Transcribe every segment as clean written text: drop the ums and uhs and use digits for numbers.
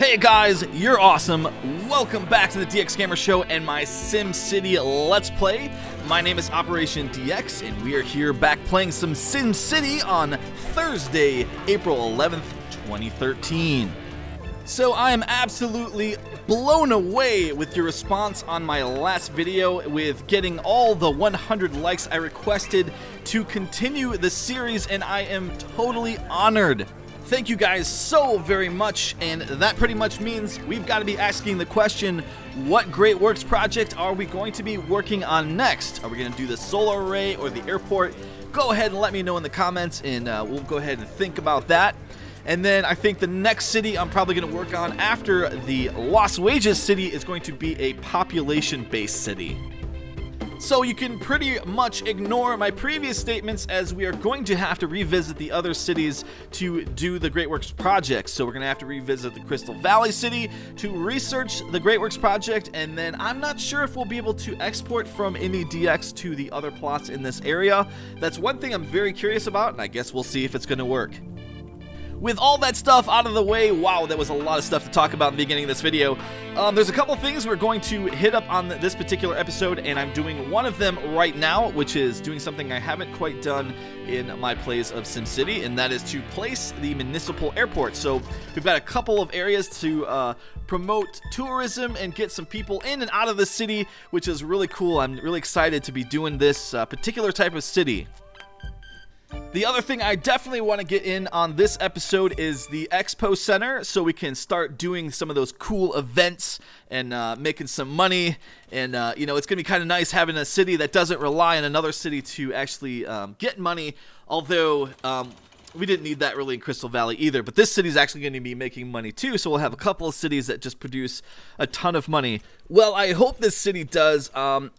Hey guys, you're awesome. Welcome back to the DX Gamer Show and my SimCity Let's Play. My name is OperationDx and we are here back playing some SimCity on Thursday, April 11th, 2013. So I am absolutely blown away with your response on my last video with getting all the 100 likes I requested to continue the series, and I am totally honored. Thank you guys so very much, and that pretty much means we've got to be asking the question, what Great Works project are we going to be working on next? Are we going to do the solar array or the airport? Go ahead and let me know in the comments, and we'll go ahead and think about that. And then I think the next city I'm probably going to work on after the Las Wages city is going to be a population-based city. So you can pretty much ignore my previous statements, as we are going to have to revisit the other cities to do the Great Works project. So we're going to have to revisit the Crystal Valley city to research the Great Works project, and then I'm not sure if we'll be able to export from any DX to the other plots in this area. That's one thing I'm very curious about, and I guess we'll see if it's going to work. With all that stuff out of the way, wow, that was a lot of stuff to talk about in the beginning of this video. There's a couple things we're going to hit up on this particular episode, and I'm doing one of them right now, which is doing something I haven't quite done in my plays of SimCity, and that is to place the municipal airport. So we've got a couple of areas to promote tourism and get some people in and out of the city, which is really cool. I'm really excited to be doing this particular type of city. The other thing I definitely want to get in on this episode is the Expo Center, so we can start doing some of those cool events and making some money. And, you know, it's going to be kind of nice having a city that doesn't rely on another city to actually get money, although we didn't need that really in Crystal Valley either. But this city is actually going to be making money too, so we'll have a couple of cities that just produce a ton of money. Well, I hope this city does.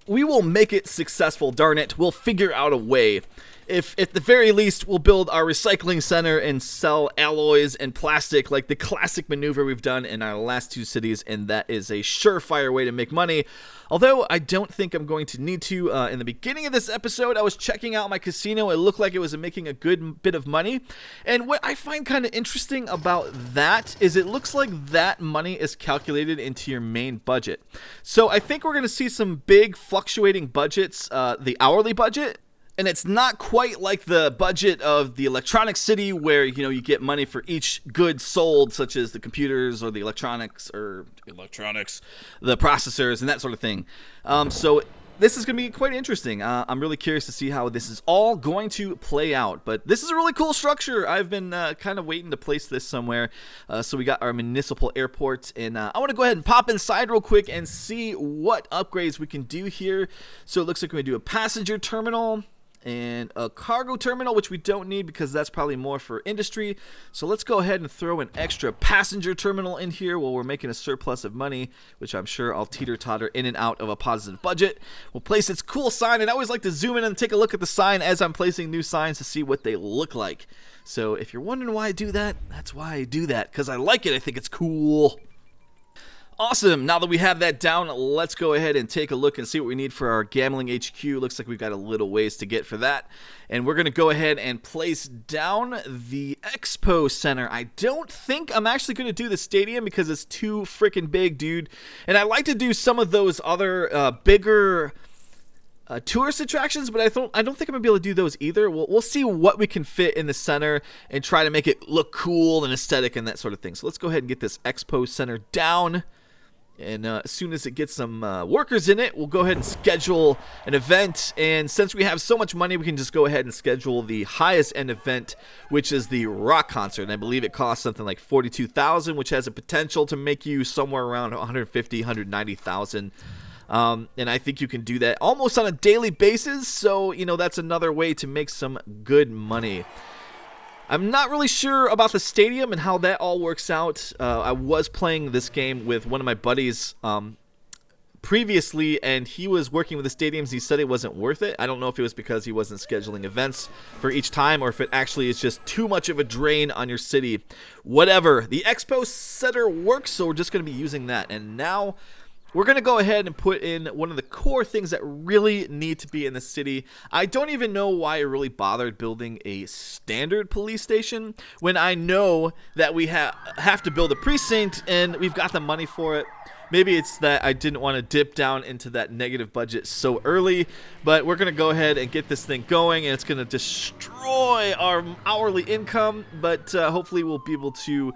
We will make it successful, darn it. We'll figure out a way. If at the very least we'll build our recycling center and sell alloys and plastic like the classic maneuver we've done in our last two cities, and that is a surefire way to make money. Although I don't think I'm going to need to. In the beginning of this episode, I was checking out my casino. It looked like it was making a good bit of money, and what I find kind of interesting about that is it looks like that money is calculated into your main budget. So I think we're going to see some big fluctuating budgets, the hourly budget. And it's not quite like the budget of the electronics city, where, you know, you get money for each good sold, such as the computers or the electronics, the processors and that sort of thing. So this is going to be quite interesting. I'm really curious to see how this is all going to play out. But this is a really cool structure. I've been kind of waiting to place this somewhere. So we got our municipal airport, and I want to go ahead and pop inside real quick and see what upgrades we can do here. So it looks like we're going to do a passenger terminal and a cargo terminal, which we don't need because that's probably more for industry. So let's go ahead and throw an extra passenger terminal in here while we're making a surplus of money, which I'm sure I'll teeter-totter in and out of a positive budget. We'll place its cool sign, and I always like to zoom in and take a look at the sign as I'm placing new signs to see what they look like. So if you're wondering why I do that, that's why I do that, because I like it. I think it's cool. Awesome. Now that we have that down, let's go ahead and take a look and see what we need for our gambling HQ. Looks like we've got a little ways to get for that. And we're going to go ahead and place down the Expo Center. I don't think I'm actually going to do the stadium because it's too freaking big, dude. And I like to do some of those other bigger tourist attractions, but I don't think I'm going to be able to do those either. We'll see what we can fit in the center and try to make it look cool and aesthetic and that sort of thing. So let's go ahead and get this Expo Center down. And as soon as it gets some workers in it, we'll go ahead and schedule an event. And since we have so much money, we can just go ahead and schedule the highest end event, which is the rock concert. And I believe it costs something like $42,000, which has a potential to make you somewhere around $150,000, $190,000. And I think you can do that almost on a daily basis. So, you know, that's another way to make some good money. I'm not really sure about the stadium and how that all works out. I was playing this game with one of my buddies previously, and he was working with the stadiums. He said it wasn't worth it. I don't know if it was because he wasn't scheduling events for each time, or if it actually is just too much of a drain on your city. Whatever. The Expo Center works, so we're just going to be using that. And now we're going to go ahead and put in one of the core things that really need to be in the city. I don't even know why I really bothered building a standard police station when I know that we have to build a precinct and we've got the money for it. Maybe it's that I didn't want to dip down into that negative budget so early, but we're going to go ahead and get this thing going, and it's going to destroy our hourly income, but hopefully we'll be able to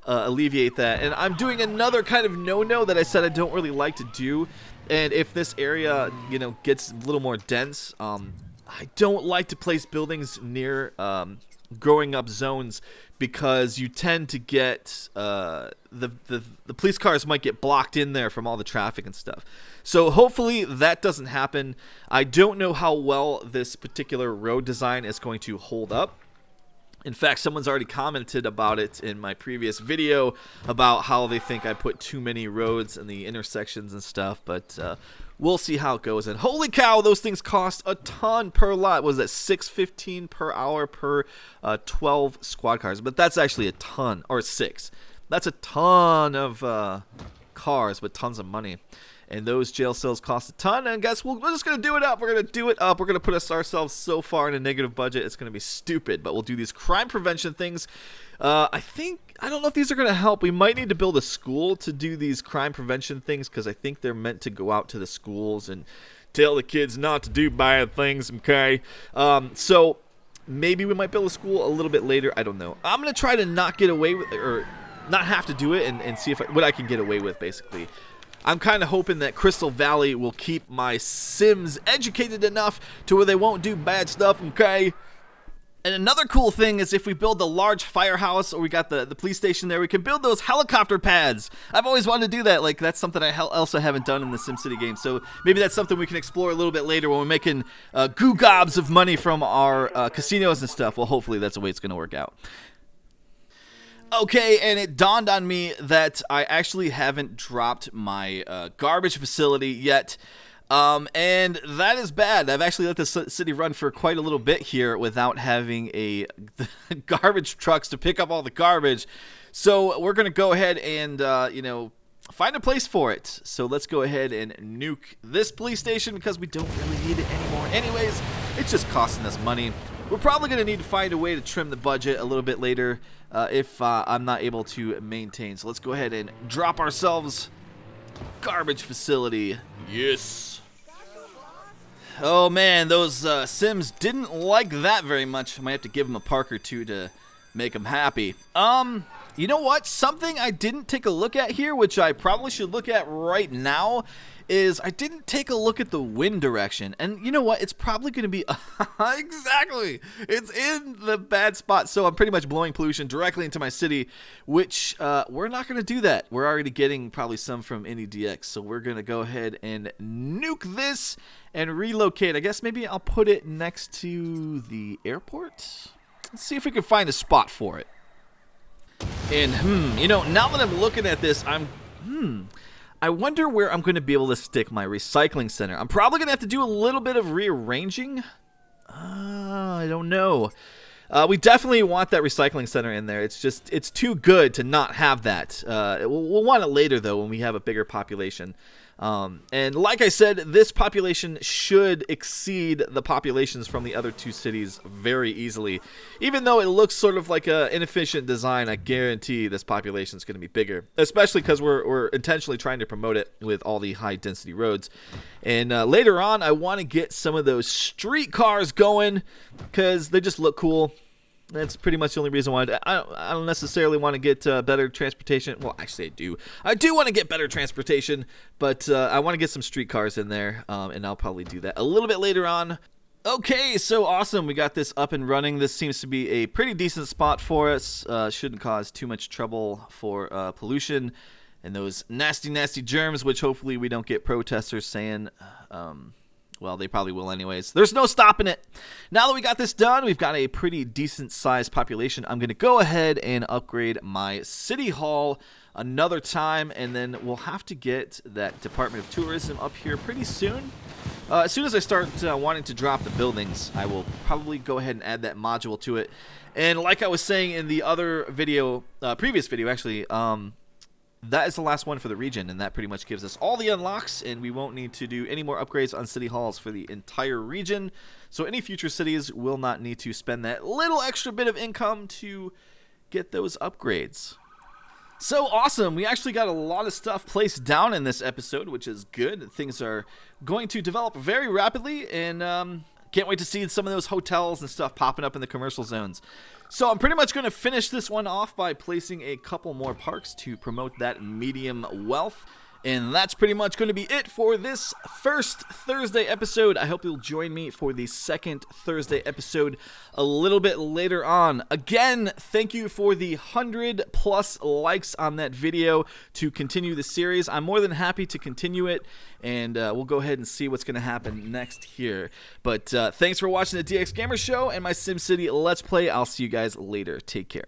alleviate that. And I'm doing another kind of no-no that I said I don't really like to do, and if this area, you know, gets a little more dense, I don't like to place buildings near growing up zones, because you tend to get the police cars might get blocked in there from all the traffic and stuff. So hopefully that doesn't happen. I don't know how well this particular road design is going to hold up. In fact, someone's already commented about it in my previous video about how they think I put too many roads in the intersections and stuff, but we'll see how it goes. And holy cow, those things cost a ton per lot. Was that $6.15 per hour per 12 squad cars? But that's actually a ton, or 6. That's a ton of cars with tons of money. And those jail cells cost a ton, and guess we're just going to do it up. We're going to do it up. We're going to put ourselves so far in a negative budget, it's going to be stupid. But we'll do these crime prevention things. I don't know if these are going to help. We might need to build a school to do these crime prevention things, because I think they're meant to go out to the schools and tell the kids not to do bad things, okay? So maybe we might build a school a little bit later. I don't know. I'm going to try to not get away with, or not have to do it, and see if what I can get away with, basically. I'm kind of hoping that Crystal Valley will keep my Sims educated enough to where they won't do bad stuff, okay? And another cool thing is if we build a large firehouse, or we got the police station there, we can build those helicopter pads. I've always wanted to do that. Like, that's something I also haven't done in the SimCity game. So maybe that's something we can explore a little bit later when we're making goo gobs of money from our casinos and stuff. Well, hopefully that's the way it's going to work out. Okay, and it dawned on me that I actually haven't dropped my garbage facility yet, and that is bad. I've actually let the city run for quite a little bit here without having a garbage trucks to pick up all the garbage. So we're going to go ahead and, find a place for it. So let's go ahead and nuke this police station, because we don't really need it anymore anyways. It's just costing us money. We're probably going to need to find a way to trim the budget a little bit later if I'm not able to maintain. So let's go ahead and drop ourselves garbage facility. Yes. Oh man, those Sims didn't like that very much. I might have to give them a park or two to make them happy. You know what? Something I didn't take a look at here, which I probably should look at right now, is I didn't take a look at the wind direction. And you know what? It's probably going to be... exactly! It's in the bad spot. So I'm pretty much blowing pollution directly into my city, which we're not going to do that. We're already getting probably some from OperationDx. So we're going to go ahead and nuke this and relocate. I guess maybe I'll put it next to the airport. Let's see if we can find a spot for it. And, now that I'm looking at this, I wonder where I'm going to be able to stick my recycling center. I'm probably going to have to do a little bit of rearranging. I don't know. We definitely want that recycling center in there. It's too good to not have that. We'll want it later, though, when we have a bigger population. And like I said, this population should exceed the populations from the other two cities very easily. Even though it looks sort of like an inefficient design, I guarantee this population is going to be bigger. Especially because we're intentionally trying to promote it with all the high-density roads. And later on, I want to get some of those street cars going because they just look cool. That's pretty much the only reason why I don't necessarily want to get better transportation. Well, actually, I do. I do want to get better transportation, but I want to get some streetcars in there, and I'll probably do that a little bit later on. Okay, so awesome. We got this up and running. This seems to be a pretty decent spot for us. Shouldn't cause too much trouble for pollution and those nasty, nasty germs, which hopefully we don't get protesters saying... well, they probably will anyways. There's no stopping it. Now that we got this done, we've got a pretty decent-sized population. I'm going to go ahead and upgrade my city hall another time, and then we'll have to get that Department of Tourism up here pretty soon. As soon as I start wanting to drop the buildings, I will probably go ahead and add that module to it. And like I was saying in the other video, previous video actually, that is the last one for the region, and that pretty much gives us all the unlocks, and we won't need to do any more upgrades on city halls for the entire region. So any future cities will not need to spend that little extra bit of income to get those upgrades. So awesome, we actually got a lot of stuff placed down in this episode, which is good. Things are going to develop very rapidly, and can't wait to see some of those hotels and stuff popping up in the commercial zones. So I'm pretty much going to finish this one off by placing a couple more parks to promote that medium wealth. And that's pretty much going to be it for this first Thursday episode. I hope you'll join me for the second Thursday episode a little bit later on. Again, thank you for the 100+ likes on that video to continue the series. I'm more than happy to continue it, and we'll go ahead and see what's going to happen next here. But thanks for watching the DX Gamer Show and my SimCity Let's Play. I'll see you guys later. Take care.